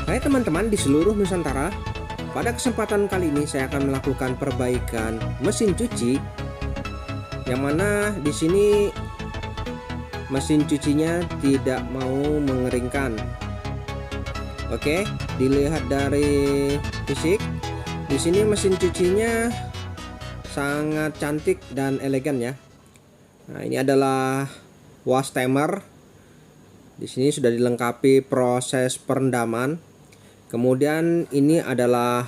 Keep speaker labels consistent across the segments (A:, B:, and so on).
A: Hai teman-teman di seluruh Nusantara, pada kesempatan kali ini saya akan melakukan perbaikan mesin cuci, yang mana di sini mesin cucinya tidak mau mengeringkan. Oke, dilihat dari fisik, di sini mesin cucinya sangat cantik dan elegan ya. Nah, ini adalah wash timer. Di sini sudah dilengkapi proses perendaman. Kemudian ini adalah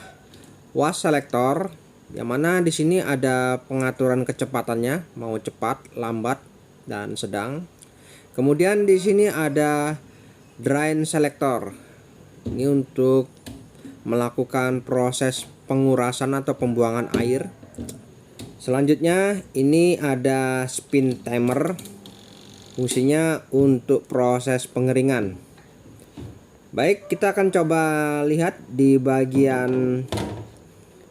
A: wash selector, yang mana di sini ada pengaturan kecepatannya, mau cepat, lambat, dan sedang. Kemudian di sini ada drain selector. Ini untuk melakukan proses pengurasan atau pembuangan air. Selanjutnya ini ada spin timer, fungsinya untuk proses pengeringan. Baik, kita akan coba lihat di bagian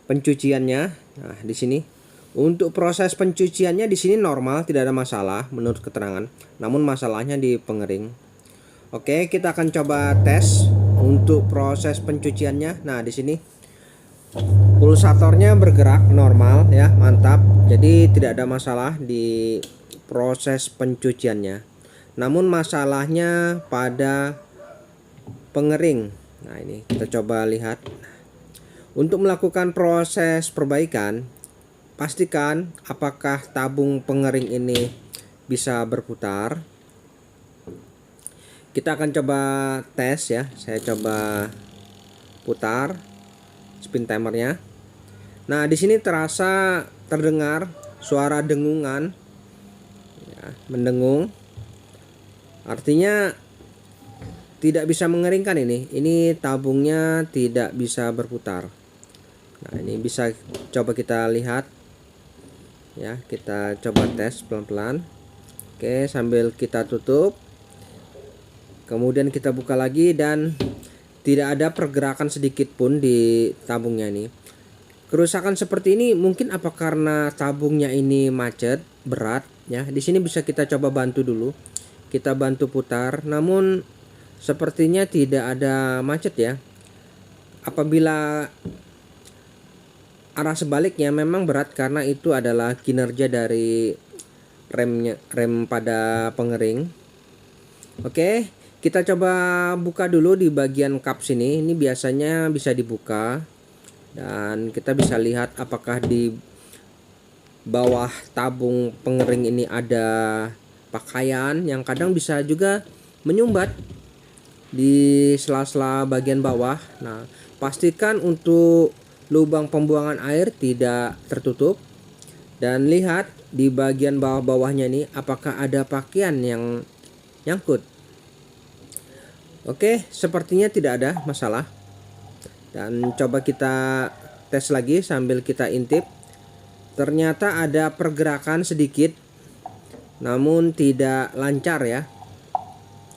A: pencuciannya. Nah, di sini untuk proses pencuciannya di sini normal, tidak ada masalah menurut keterangan. Namun masalahnya di pengering. Oke, kita akan coba tes untuk proses pencuciannya. Nah, di sini pulsatornya bergerak normal ya, mantap. Jadi tidak ada masalah di proses pencuciannya. Namun masalahnya pada pengering. Nah, ini kita coba lihat. Untuk melakukan proses perbaikan, pastikan apakah tabung pengering ini bisa berputar. Kita akan coba tes ya. Saya coba putar spin timernya. Nah, di sini terdengar suara dengungan ya, mendengung. Artinya tidak bisa mengeringkan ini. Ini tabungnya tidak bisa berputar. Nah, ini bisa coba kita lihat. Ya, kita coba tes pelan-pelan. Oke, sambil kita tutup. Kemudian kita buka lagi dan tidak ada pergerakan sedikit pun di tabungnya ini. Kerusakan seperti ini mungkin apa karena tabungnya ini macet, berat ya. Di sini bisa kita coba bantu dulu. Kita bantu putar, namun sepertinya tidak ada macet ya. Apabila arah sebaliknya memang berat karena itu adalah kinerja dari rem pada pengering. Oke, kita coba buka dulu di bagian kap sini. Ini biasanya bisa dibuka dan kita bisa lihat apakah di bawah tabung pengering ini ada pakaian yang kadang bisa juga menyumbat di sela-sela bagian bawah. Nah, pastikan untuk lubang pembuangan air tidak tertutup dan lihat di bagian bawah-bawahnya ini apakah ada pakaian yang nyangkut. Oke, sepertinya tidak ada masalah. Dan coba kita tes lagi sambil kita intip. Ternyata ada pergerakan sedikit namun tidak lancar ya.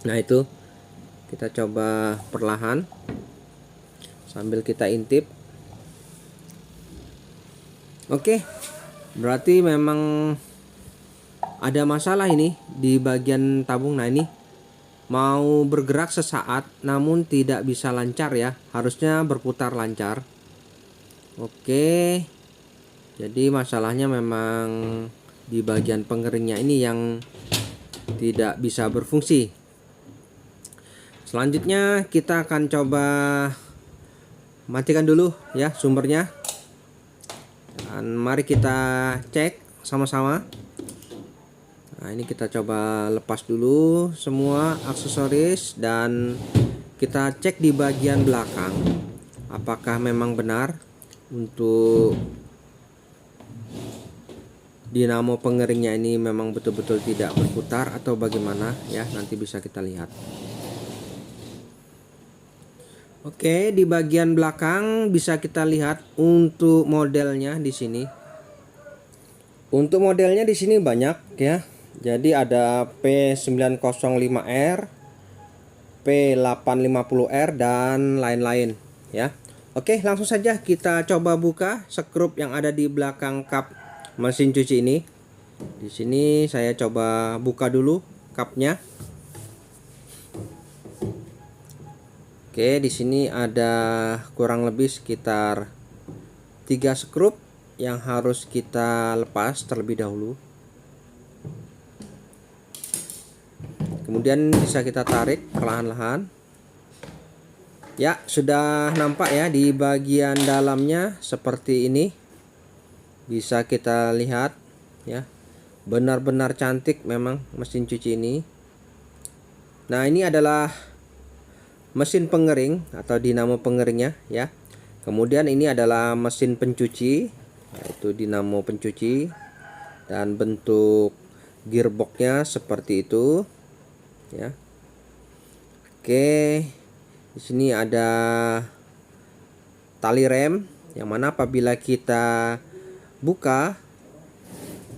A: Nah, itu kita coba perlahan sambil kita intip. Oke, berarti memang ada masalah ini di bagian tabung. Nah, ini mau bergerak sesaat namun tidak bisa lancar ya. Harusnya berputar lancar. Oke, jadi masalahnya memang di bagian pengeringnya ini yang tidak bisa berfungsi. Selanjutnya kita akan coba matikan dulu ya sumbernya. Dan mari kita cek sama-sama. Nah, ini kita coba lepas dulu semua aksesoris dan kita cek di bagian belakang apakah memang benar untuk dinamo pengeringnya ini memang betul-betul tidak berputar atau bagaimana ya, nanti bisa kita lihat. Oke, di bagian belakang bisa kita lihat untuk modelnya di sini. Untuk modelnya di sini banyak ya. Jadi ada P905R, P850R dan lain-lain ya. Oke, langsung saja kita coba buka skrup yang ada di belakang kap mesin cuci ini. Di sini saya coba buka dulu kapnya. Oke, di sini ada kurang lebih sekitar 3 skrup yang harus kita lepas terlebih dahulu. Kemudian bisa kita tarik perlahan-lahan. Ya, sudah nampak ya di bagian dalamnya seperti ini. Bisa kita lihat ya. Benar-benar cantik memang mesin cuci ini. Nah, ini adalah mesin pengering atau dinamo pengeringnya ya. Kemudian ini adalah mesin pencuci, yaitu dinamo pencuci, dan bentuk gearboxnya seperti itu ya. Oke, di sini ada tali rem yang mana apabila kita buka,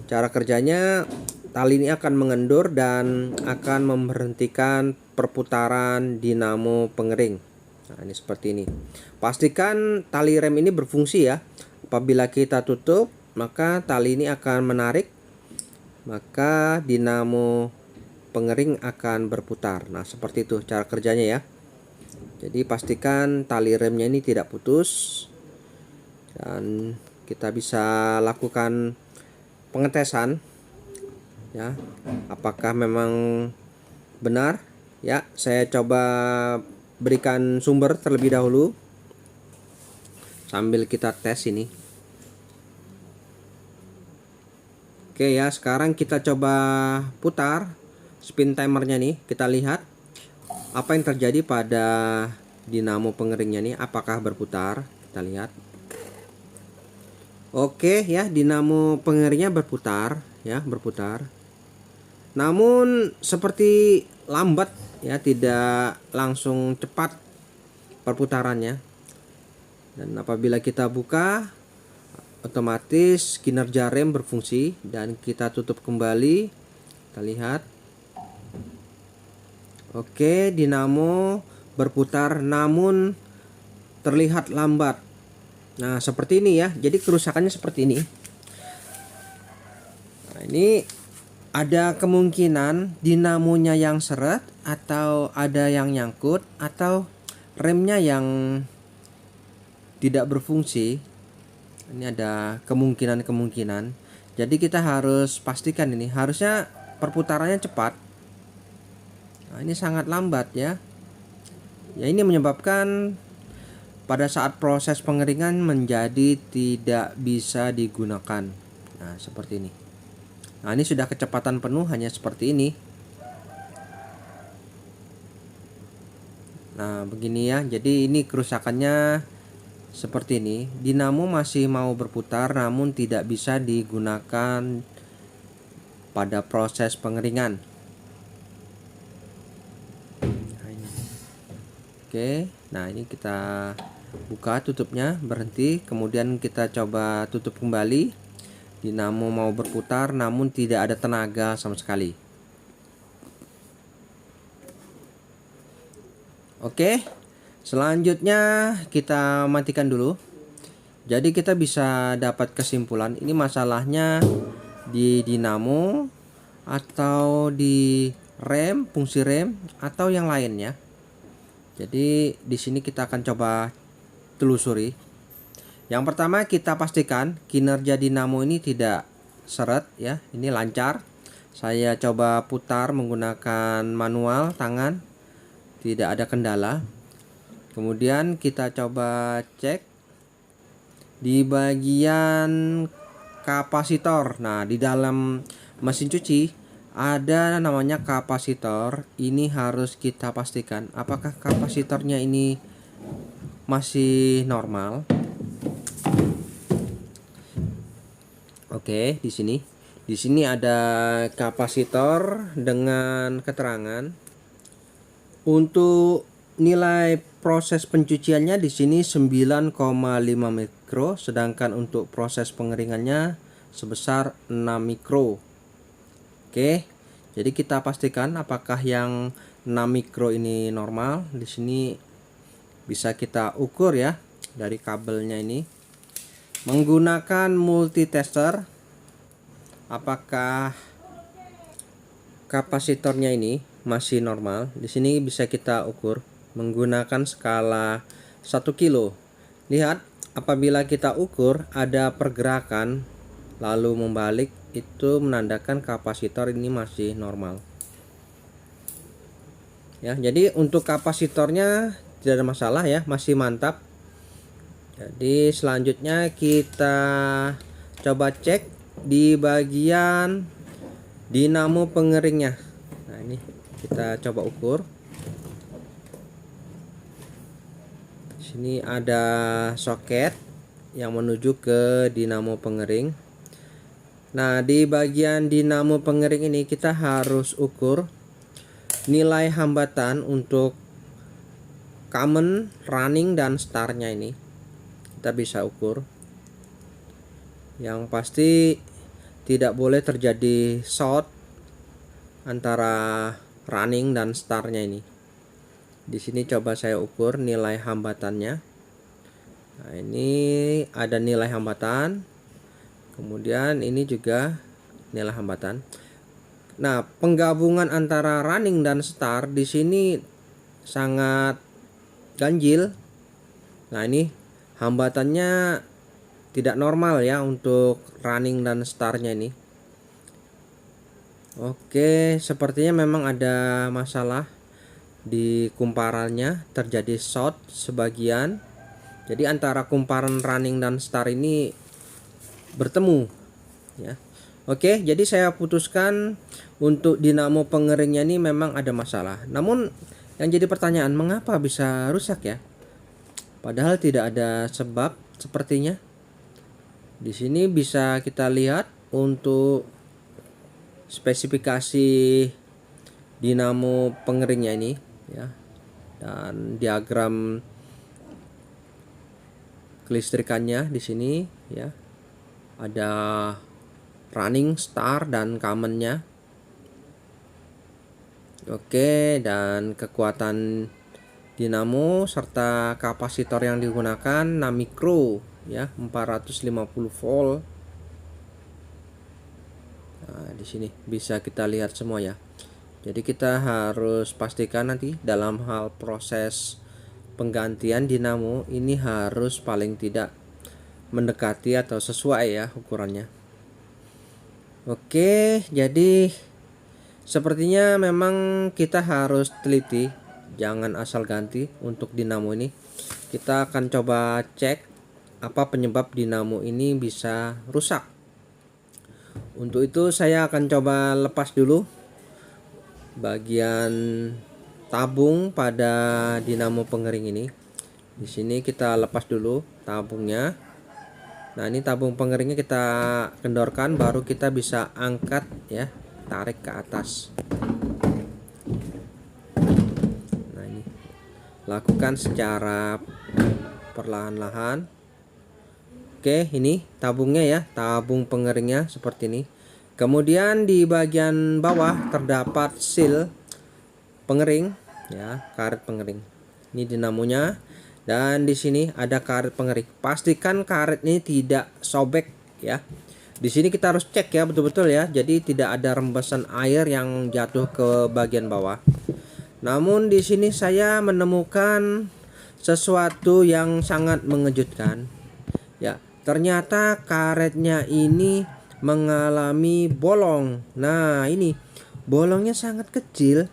A: cara kerjanya tali ini akan mengendur dan akan memberhentikan perputaran dinamo pengering. Nah, ini seperti ini. Pastikan tali rem ini berfungsi ya. Apabila kita tutup, maka tali ini akan menarik, maka dinamo pengering akan berputar. Nah, seperti itu cara kerjanya ya. Jadi pastikan tali remnya ini tidak putus, dan kita bisa lakukan pengetesan ya, apakah memang benar ya. Saya coba berikan sumber terlebih dahulu sambil kita tes ini. Oke ya, sekarang kita coba putar spin timernya nih. Kita lihat apa yang terjadi pada dinamo pengeringnya nih, apakah berputar. Kita lihat. Oke ya, dinamo pengeringnya berputar ya, berputar. Namun seperti lambat ya, tidak langsung cepat perputarannya. Dan apabila kita buka, otomatis kinerja rem berfungsi, dan kita tutup kembali. Kita lihat. Oke, dinamo berputar namun terlihat lambat. Nah, seperti ini ya. Jadi kerusakannya seperti ini. Nah, ini ada kemungkinan dinamonya yang seret, atau ada yang nyangkut, atau remnya yang tidak berfungsi. Ini ada kemungkinan-kemungkinan. Jadi kita harus pastikan ini. Harusnya perputarannya cepat. Nah, ini sangat lambat ya. Ya, ini menyebabkan pada saat proses pengeringan menjadi tidak bisa digunakan. Nah, seperti ini. Nah, ini sudah kecepatan penuh, hanya seperti ini. Nah, begini ya. Jadi ini kerusakannya seperti ini. Dinamo masih mau berputar namun tidak bisa digunakan pada proses pengeringan. Oke, nah ini kita buka tutupnya, berhenti, kemudian kita coba tutup kembali. Dinamo mau berputar namun tidak ada tenaga sama sekali. Oke, selanjutnya kita matikan dulu. Jadi kita bisa dapat kesimpulan ini masalahnya di dinamo atau di rem, fungsi rem, atau yang lainnya. Jadi di sini kita akan coba telusuri. Yang pertama, kita pastikan kinerja dinamo ini tidak seret ya, ini lancar. Saya coba putar menggunakan manual tangan, tidak ada kendala. Kemudian kita coba cek di bagian kapasitor. Nah, di dalam mesin cuci ada namanya kapasitor. Ini harus kita pastikan apakah kapasitornya ini masih normal. Oke, di sini. Di sini ada kapasitor dengan keterangan. Untuk nilai proses pencuciannya di sini 9,5 mikro, sedangkan untuk proses pengeringannya sebesar 6 mikro. Oke, jadi kita pastikan apakah yang 6 mikro ini normal. Di sini bisa kita ukur ya dari kabelnya ini menggunakan multitester, apakah kapasitornya ini masih normal. Di sini bisa kita ukur. menggunakan skala 1 kilo. Lihat, apabila kita ukur ada pergerakan lalu membalik, itu menandakan kapasitor ini masih normal. Ya, jadi untuk kapasitornya tidak ada masalah ya, masih mantap. Jadi selanjutnya kita coba cek di bagian dinamo pengeringnya. Nah, ini kita coba ukur. Sini ada soket yang menuju ke dinamo pengering. Nah, di bagian dinamo pengering ini kita harus ukur nilai hambatan untuk common, running, dan startnya ini. Kita bisa ukur. Yang pasti tidak boleh terjadi short antara running dan startnya ini. Di sini coba saya ukur nilai hambatannya. Nah, ini ada nilai hambatan. Kemudian ini juga nilai hambatan. Nah, penggabungan antara running dan start di sini sangat ganjil. Nah, ini hambatannya tidak normal ya untuk running dan startnya ini. Oke, sepertinya memang ada masalah di kumparannya, terjadi short sebagian. Jadi antara kumparan running dan start ini bertemu ya. Oke, jadi saya putuskan untuk dinamo pengeringnya ini memang ada masalah. Namun yang jadi pertanyaan, mengapa bisa rusak ya? Padahal tidak ada sebab sepertinya. Di sini bisa kita lihat untuk spesifikasi dinamo pengeringnya ini ya, dan diagram kelistrikannya di sini ya. Ada running, start, dan commonnya. Oke, dan kekuatan dinamo serta kapasitor yang digunakan 6 mikro ya, 450 volt. Nah, di sini bisa kita lihat semua ya. Jadi kita harus pastikan nanti dalam hal proses penggantian dinamo ini harus paling tidak mendekati atau sesuai ya ukurannya. Oke, jadi sepertinya memang kita harus teliti, jangan asal ganti untuk dinamo ini. Kita akan coba cek apa penyebab dinamo ini bisa rusak. Untuk itu saya akan coba lepas dulu bagian tabung pada dinamo pengering ini. Di sini kita lepas dulu tabungnya. Nah, ini tabung pengeringnya kita kendorkan, baru kita bisa angkat ya, tarik ke atas. Nah, ini lakukan secara perlahan-lahan. Oke, ini tabungnya ya, tabung pengeringnya seperti ini. Kemudian di bagian bawah terdapat seal pengering ya, karet pengering. Ini dinamonya. Dan di sini ada karet pengering. Pastikan karet ini tidak sobek ya. Di sini kita harus cek ya betul-betul ya. Jadi tidak ada rembesan air yang jatuh ke bagian bawah. Namun di sini saya menemukan sesuatu yang sangat mengejutkan. Ya, ternyata karetnya ini mengalami bolong. Nah, ini bolongnya sangat kecil.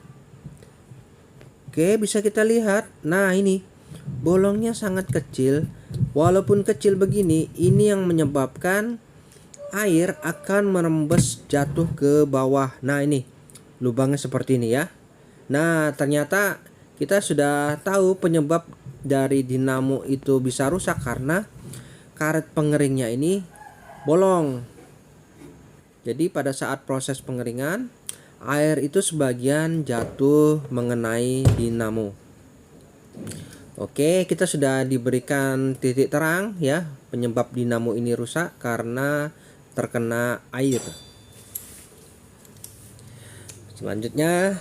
A: Oke, bisa kita lihat. Nah, ini bolongnya sangat kecil. Walaupun kecil begini, ini yang menyebabkan air akan merembes jatuh ke bawah. Nah, ini lubangnya seperti ini ya. Nah, ternyata kita sudah tahu penyebab dari dinamo itu bisa rusak karena karet pengeringnya ini bolong. Jadi pada saat proses pengeringan, air itu sebagian jatuh mengenai dinamo. Oke, kita sudah diberikan titik terang ya, penyebab dinamo ini rusak karena terkena air. Selanjutnya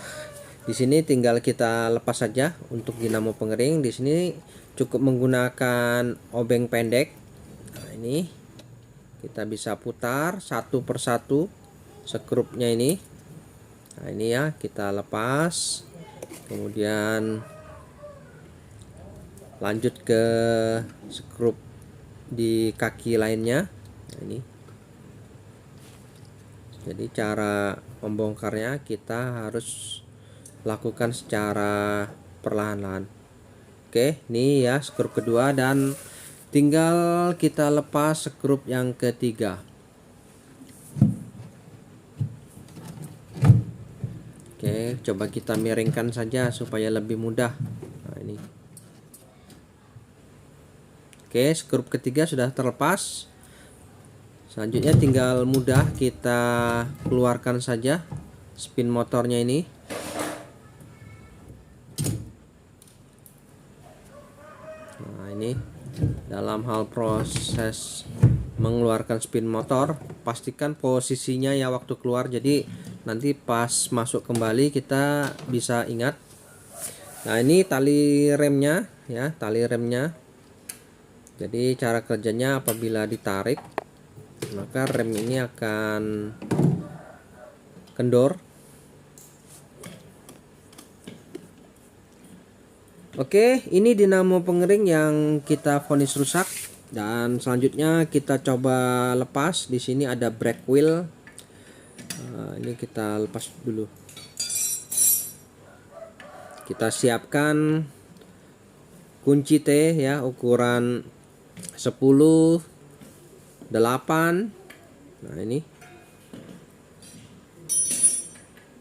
A: di sini tinggal kita lepas saja untuk dinamo pengering. Di sini cukup menggunakan obeng pendek. Nah, ini kita bisa putar satu persatu skrupnya ini. Nah, ini ya, kita lepas. Kemudian lanjut ke skrup di kaki lainnya. Nah, ini jadi cara membongkarnya kita harus lakukan secara perlahan-lahan. Oke, ini ya skrup kedua, dan tinggal kita lepas skrup yang ketiga. Oke, coba kita miringkan saja supaya lebih mudah. Nah, ini. Oke, skrup ketiga sudah terlepas. Selanjutnya tinggal mudah kita keluarkan saja spin motornya ini. Nah, ini dalam hal proses mengeluarkan spin motor, pastikan posisinya ya waktu keluar, jadi nanti pas masuk kembali kita bisa ingat. Nah, ini tali remnya ya, tali remnya. Jadi cara kerjanya, apabila ditarik maka rem ini akan kendor. Oke, ini dinamo pengering yang kita vonis rusak, dan selanjutnya kita coba lepas. Di sini ada brake wheel. Ini kita lepas dulu. Kita siapkan kunci T ya, ukuran 10 8. Nah, ini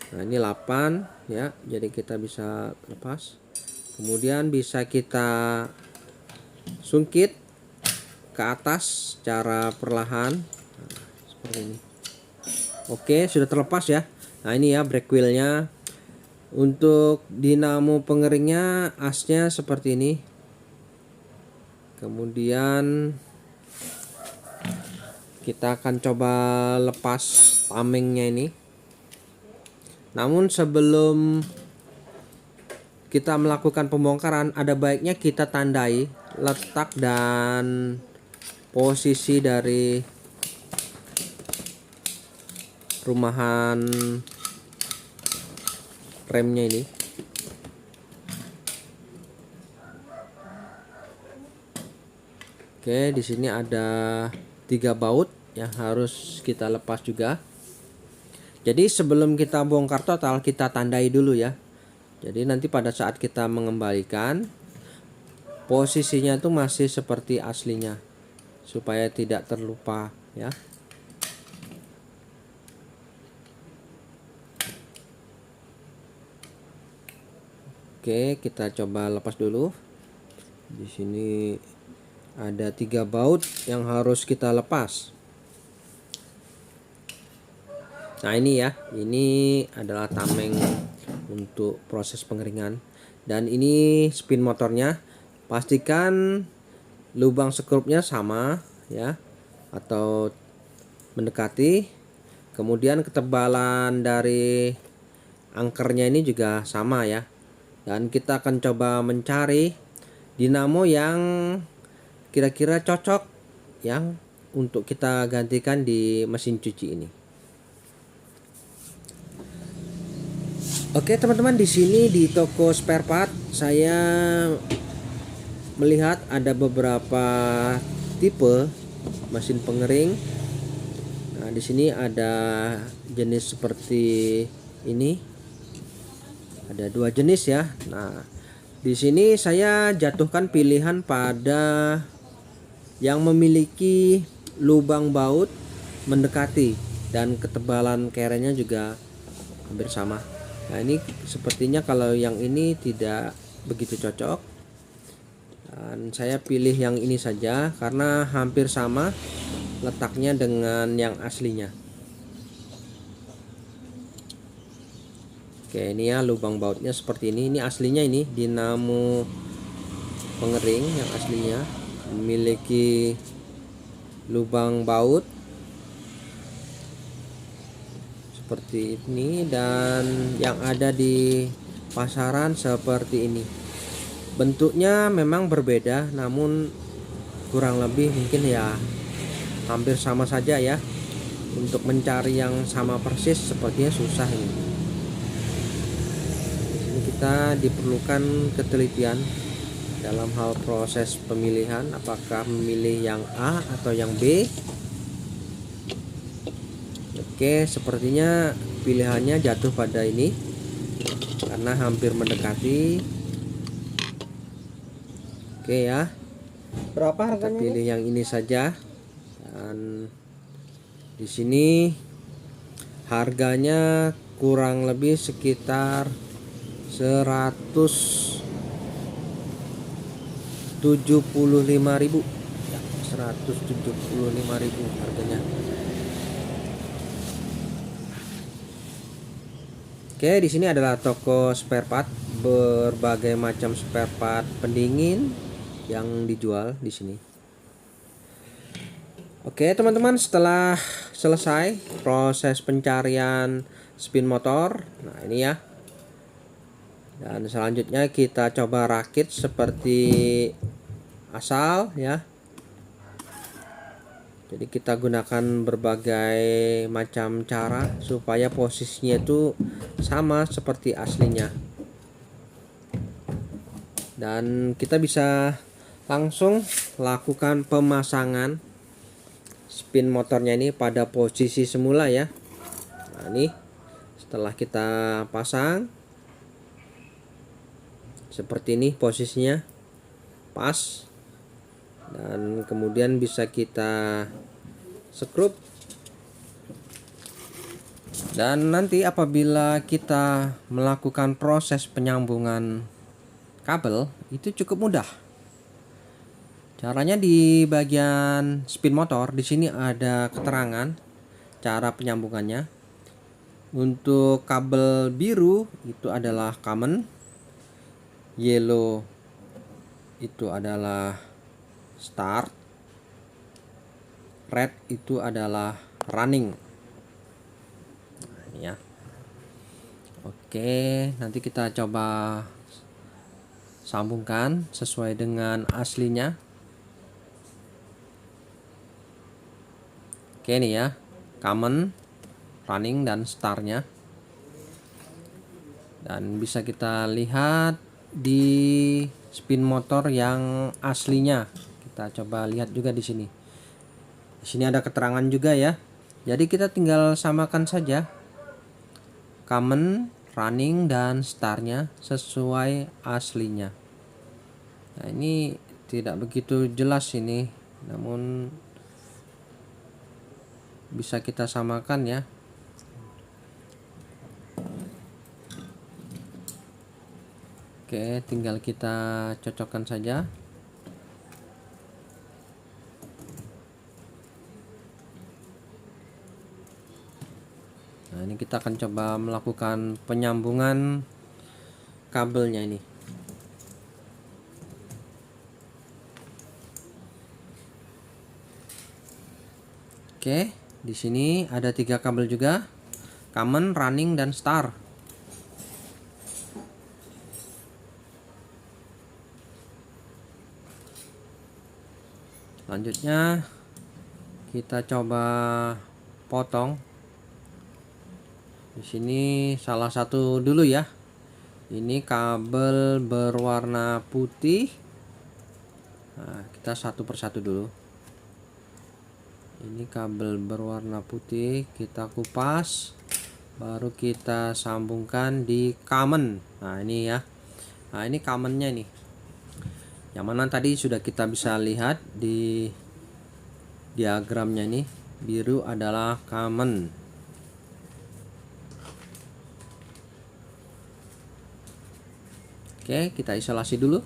A: 8 ya, jadi kita bisa lepas. Kemudian bisa kita sungkit ke atas secara perlahan. Nah, seperti ini. Oke, sudah terlepas ya. Nah, ini ya brake wheelnya. Untuk dinamo pengeringnya asnya seperti ini. Kemudian kita akan coba lepas tamengnya ini. Namun sebelum kita melakukan pembongkaran, ada baiknya kita tandai letak dan posisi dari rumahan remnya ini. Oke, di sini ada 3 baut yang harus kita lepas juga. Jadi sebelum kita bongkar total, kita tandai dulu ya. Jadi nanti pada saat kita mengembalikan, posisinya itu masih seperti aslinya, supaya tidak terlupa ya. Oke, kita coba lepas dulu. Di sini ada 3 baut yang harus kita lepas. Nah, ini ya, ini adalah tameng untuk proses pengeringan, dan ini spin motornya. Pastikan lubang skrupnya sama ya, atau mendekati. Kemudian ketebalan dari angkernya ini juga sama ya, dan kita akan coba mencari dinamo yang kira-kira cocok yang untuk kita gantikan di mesin cuci ini. Oke teman-teman, di sini di toko spare part saya melihat ada beberapa tipe mesin pengering. Nah, di sini ada jenis seperti ini. Ada 2 jenis ya. Nah, di sini saya jatuhkan pilihan pada yang memiliki lubang baut mendekati dan ketebalan kerennya juga hampir sama. Nah, ini sepertinya kalau yang ini tidak begitu cocok, dan saya pilih yang ini saja karena hampir sama letaknya dengan yang aslinya. Oke, ini ya lubang bautnya seperti ini. Ini aslinya, ini dinamo pengering yang aslinya memiliki lubang baut seperti ini, dan yang ada di pasaran seperti ini. Bentuknya memang berbeda, namun kurang lebih mungkin ya hampir sama saja ya. Untuk mencari yang sama persis sepertinya susah ini. Di sini kita diperlukan ketelitian dalam hal proses pemilihan, apakah memilih yang A atau yang B. Oke, sepertinya pilihannya jatuh pada ini karena hampir mendekati. Oke ya,
B: Berapa
A: kita
B: harganya
A: pilih
B: ini?
A: yang ini saja. Dan di sini harganya kurang lebih sekitar 175.000 ya, 175.000 harganya. Oke, di sini adalah toko spare part, berbagai macam spare part pendingin yang dijual di sini. Oke, teman-teman, setelah selesai proses pencarian spin motor, nah ini ya. Dan selanjutnya kita coba rakit seperti asal ya. Jadi kita gunakan berbagai macam cara supaya posisinya itu sama seperti aslinya. Dan kita bisa langsung lakukan pemasangan spin motornya ini pada posisi semula ya. Nah, ini setelah kita pasang seperti ini posisinya pas, dan kemudian bisa kita skrup. Dan nanti apabila kita melakukan proses penyambungan kabel itu cukup mudah. Caranya di bagian spin motor di sini ada keterangan cara penyambungannya. Untuk kabel biru itu adalah common, yellow itu adalah start, red itu adalah running. Nah, ini ya. Oke, nanti kita coba sambungkan sesuai dengan aslinya. Oke, ini ya, common, running, dan startnya. Dan bisa kita lihat di spin motor yang aslinya. Kita coba lihat juga di sini. Di sini ada keterangan juga ya. Jadi kita tinggal samakan saja common, running, dan startnya sesuai aslinya. Nah, ini tidak begitu jelas ini, namun bisa kita samakan ya. Oke, tinggal kita cocokkan saja. Nah, ini kita akan coba melakukan penyambungan kabelnya ini. Oke, di sini ada 3 kabel juga, common, running, dan star. Selanjutnya kita coba potong. Di sini salah satu dulu ya. Ini kabel berwarna putih. Nah, kita satu persatu dulu. Ini kabel berwarna putih, kita kupas, baru kita sambungkan di common. Nah, ini ya. Nah, ini commonnya nih. Yang mana tadi sudah kita bisa lihat di diagramnya nih, biru adalah common. Oke, kita isolasi dulu.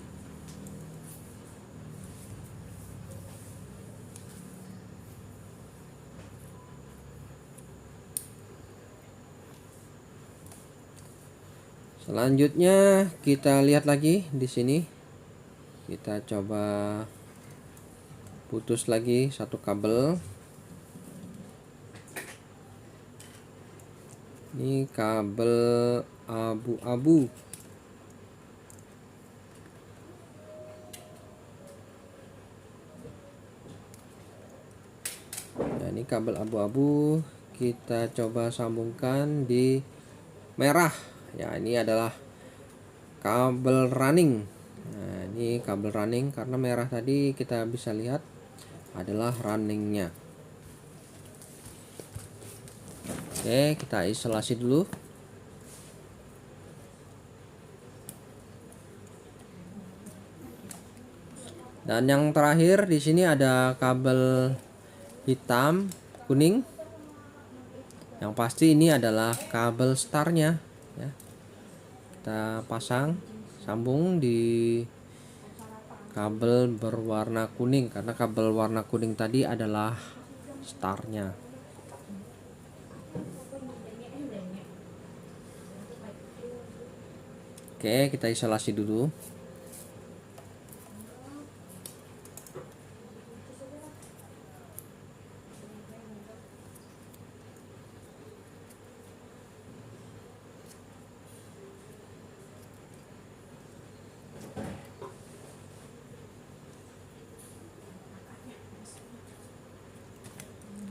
A: Selanjutnya kita lihat lagi di sini. Kita coba putus lagi satu kabel. Ini kabel abu-abu. Nah, ini kabel abu-abu kita coba sambungkan di merah. Ya, ini adalah kabel running. Nah, Ini kabel running, karena merah tadi kita bisa lihat adalah runningnya. Oke, kita isolasi dulu. Dan yang terakhir di sini ada kabel hitam kuning. Yang pasti ini adalah kabel startnya ya. Kita pasang, sambung di kabel berwarna kuning, karena kabel warna kuning tadi adalah startnya. Oke, kita isolasi dulu.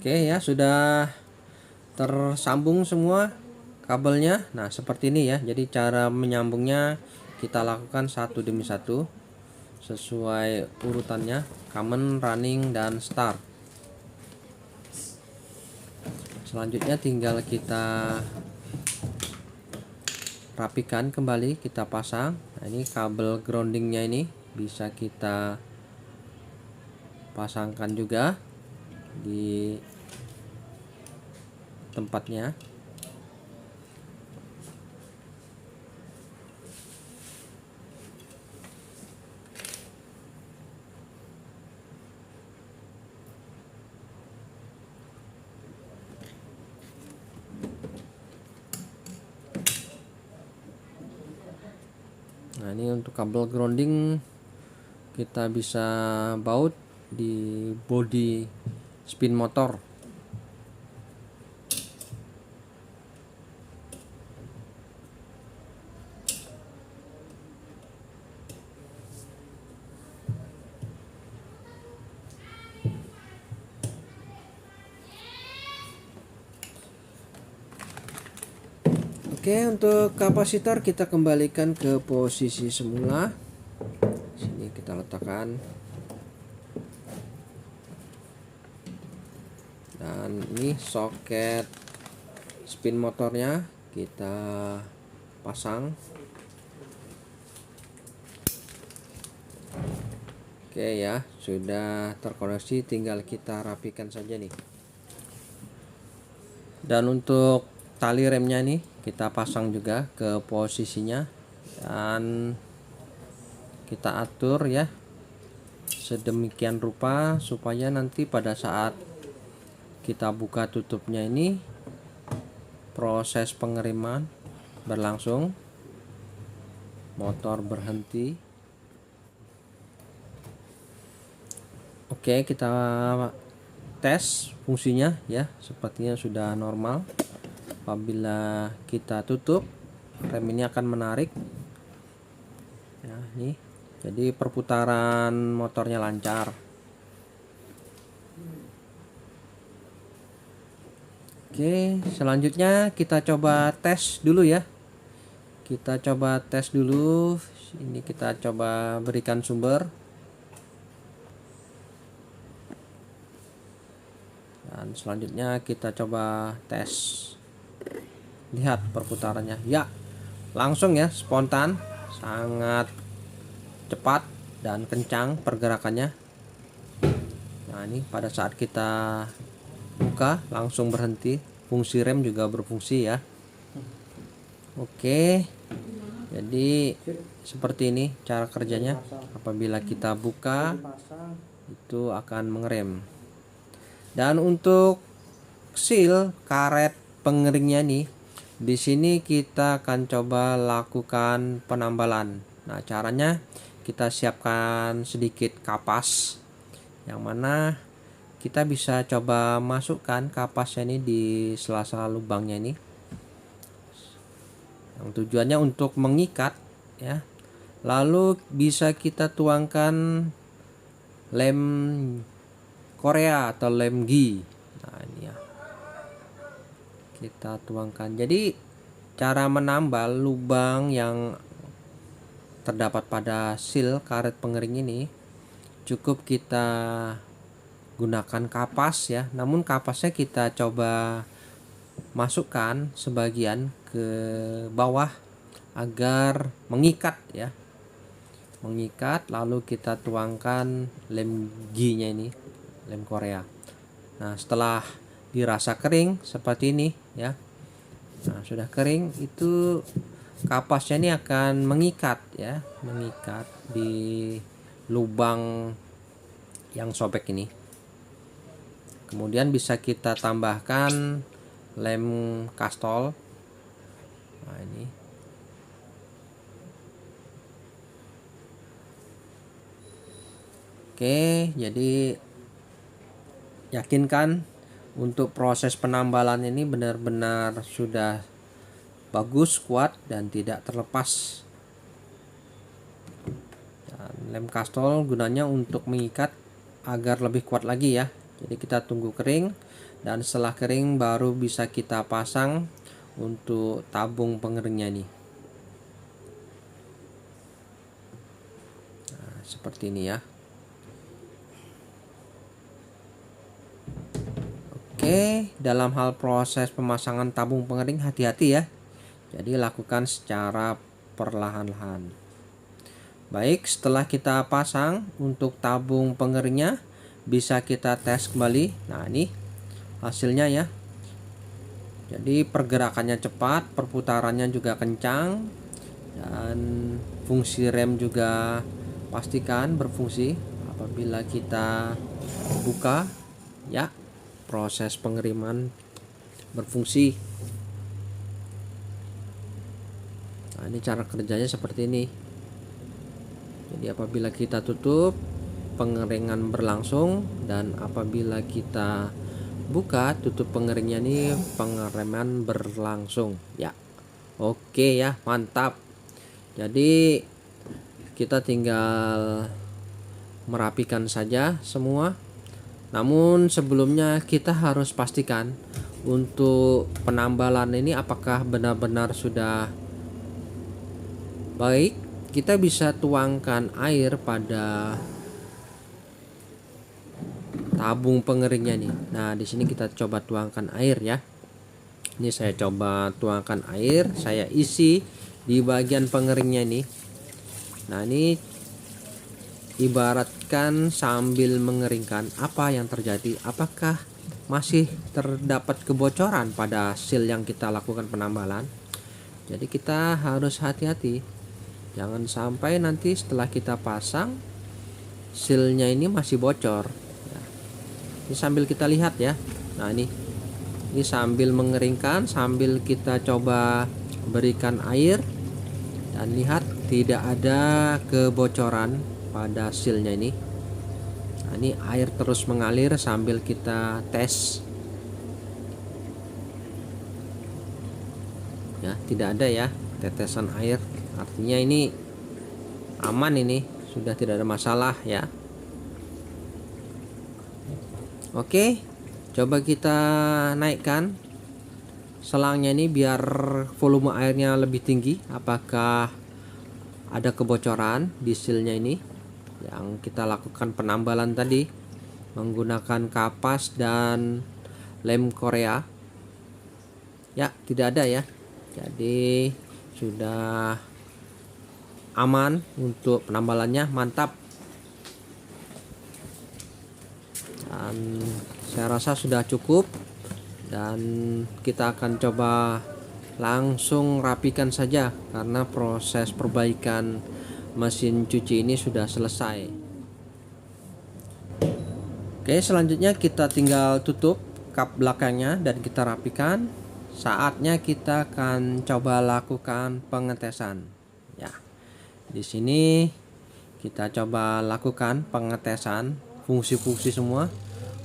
A: Oke ya, sudah tersambung semua kabelnya. Nah, seperti ini ya. Jadi cara menyambungnya kita lakukan satu demi satu sesuai urutannya, common, running, dan start. Selanjutnya tinggal kita rapikan kembali, kita pasang. Nah, ini kabel groundingnya ini bisa kita pasangkan juga di tempatnya. Nah, ini untuk kabel grounding kita bisa baut di bodi spin motor. Oke, untuk kapasitor kita kembalikan ke posisi semula. Sini kita letakkan. Dan ini soket spin motornya kita pasang. Oke ya, sudah terkoneksi, tinggal kita rapikan saja nih. Dan untuk tali remnya nih kita pasang juga ke posisinya, dan kita atur ya sedemikian rupa supaya nanti pada saat kita buka tutupnya ini proses pengeriman berlangsung, motor berhenti. Oke, kita tes fungsinya ya, sepertinya sudah normal. Apabila kita tutup, rem ini akan menarik ya, nih. Jadi perputaran motornya lancar. Oke, selanjutnya kita coba tes dulu ya. Kita coba tes dulu. Ini kita coba berikan sumber. Dan selanjutnya kita coba tes. Lihat perputarannya. Ya, langsung ya, spontan, sangat cepat dan kencang pergerakannya. Nah, ini pada saat kita buka langsung berhenti. Fungsi rem juga berfungsi ya. Oke, jadi seperti ini cara kerjanya. Apabila kita buka, itu akan mengerem. Dan untuk seal karet pengeringnya nih, di sini kita akan coba lakukan penambalan. Nah, caranya kita siapkan sedikit kapas, yang mana kita bisa coba masukkan kapasnya ini di sela-sela lubangnya ini. Yang tujuannya untuk mengikat ya. Lalu bisa kita tuangkan lem Korea atau lem Gi. Nah, ini ya. Kita tuangkan. Jadi cara menambal lubang yang terdapat pada seal karet pengering ini, cukup kita gunakan kapas ya. Namun kapasnya kita coba masukkan sebagian ke bawah agar mengikat ya. Mengikat, lalu kita tuangkan lem G-nya ini, lem Korea. Nah, setelah dirasa kering seperti ini ya. Nah, sudah kering, itu kapasnya ini akan mengikat ya, mengikat di lubang yang sobek ini. Kemudian bisa kita tambahkan lem kastol. Nah, ini. Oke, jadi yakinkan untuk proses penambalan ini benar-benar sudah bagus, kuat, dan tidak terlepas. Dan lem kastol gunanya untuk mengikat agar lebih kuat lagi ya. Jadi kita tunggu kering, dan setelah kering baru bisa kita pasang untuk tabung pengeringnya nih. Nah, seperti ini ya. Oke, dalam hal proses pemasangan tabung pengering hati-hati ya. Jadi lakukan secara perlahan-lahan. Baik, setelah kita pasang untuk tabung pengeringnya, bisa kita tes kembali. Nah, ini hasilnya ya. Jadi pergerakannya cepat, perputarannya juga kencang, dan fungsi rem juga pastikan berfungsi. Apabila kita buka ya, proses pengeriman berfungsi. Nah, ini cara kerjanya seperti ini. Jadi apabila kita tutup, pengeringan berlangsung, dan apabila kita buka tutup pengeringnya ini, pengereman berlangsung ya. Oke ya, mantap. Jadi kita tinggal merapikan saja semua. Namun sebelumnya kita harus pastikan untuk penambalan ini apakah benar-benar sudah baik. Kita bisa tuangkan air pada tabung pengeringnya nih. Nah, di sini kita coba tuangkan air ya. Ini saya coba tuangkan air, saya isi di bagian pengeringnya ini. Nah, ini ibaratkan sambil mengeringkan, apa yang terjadi? Apakah masih terdapat kebocoran pada seal yang kita lakukan penambalan? Jadi kita harus hati-hati, jangan sampai nanti setelah kita pasang sealnya ini masih bocor. Ini sambil kita lihat ya. Nah, ini sambil mengeringkan, sambil kita coba berikan air, dan lihat tidak ada kebocoran pada sealnya ini. Nah, ini air terus mengalir sambil kita tes ya, tidak ada ya tetesan air, artinya ini aman, ini sudah tidak ada masalah ya. Oke, coba kita naikkan selangnya ini biar volume airnya lebih tinggi. Apakah ada kebocoran di sealnya ini yang kita lakukan penambalan tadi menggunakan kapas dan lem Korea? Ya, tidak ada ya. Jadi sudah aman untuk penambalannya, mantap. Dan saya rasa sudah cukup, dan kita akan coba langsung rapikan saja karena proses perbaikan mesin cuci ini sudah selesai. Oke, selanjutnya kita tinggal tutup kap belakangnya dan kita rapikan. Saatnya kita akan coba lakukan pengetesan ya. Di sini kita coba lakukan pengetesan fungsi-fungsi semua.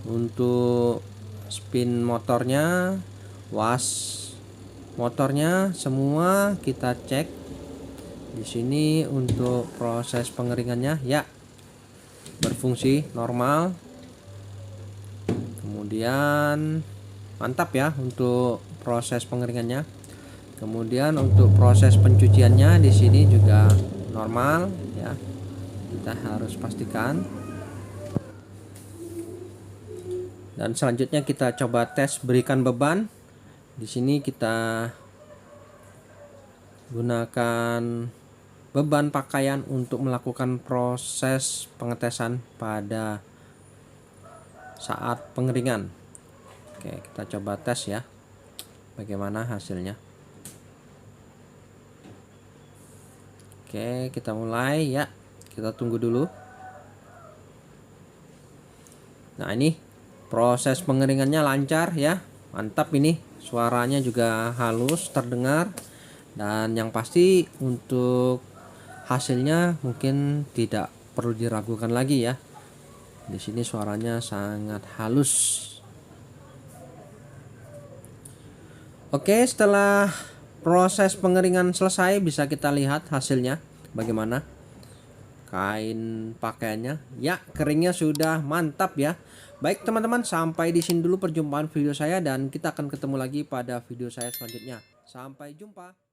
A: Untuk spin motornya, was motornya, semua kita cek. Di sini untuk proses pengeringannya ya berfungsi normal. Kemudian mantap ya untuk proses pengeringannya. Kemudian untuk proses pencuciannya di sini juga normal ya. Kita harus pastikan. Dan selanjutnya kita coba tes berikan beban. Di sini kita gunakan beban pakaian untuk melakukan proses pengetesan pada saat pengeringan. Oke, kita coba tes ya. Bagaimana hasilnya? Oke, kita mulai ya. Kita tunggu dulu. Nah, ini proses pengeringannya lancar ya. Mantap ini. Suaranya juga halus terdengar. Dan yang pasti untuk hasilnya mungkin tidak perlu diragukan lagi ya. Di sini suaranya sangat halus. Oke, setelah proses pengeringan selesai, bisa kita lihat hasilnya bagaimana kain pakaiannya. Ya, keringnya sudah mantap ya. Baik teman-teman, sampai di sini dulu perjumpaan video saya dan kita akan ketemu lagi pada video saya selanjutnya. Sampai jumpa.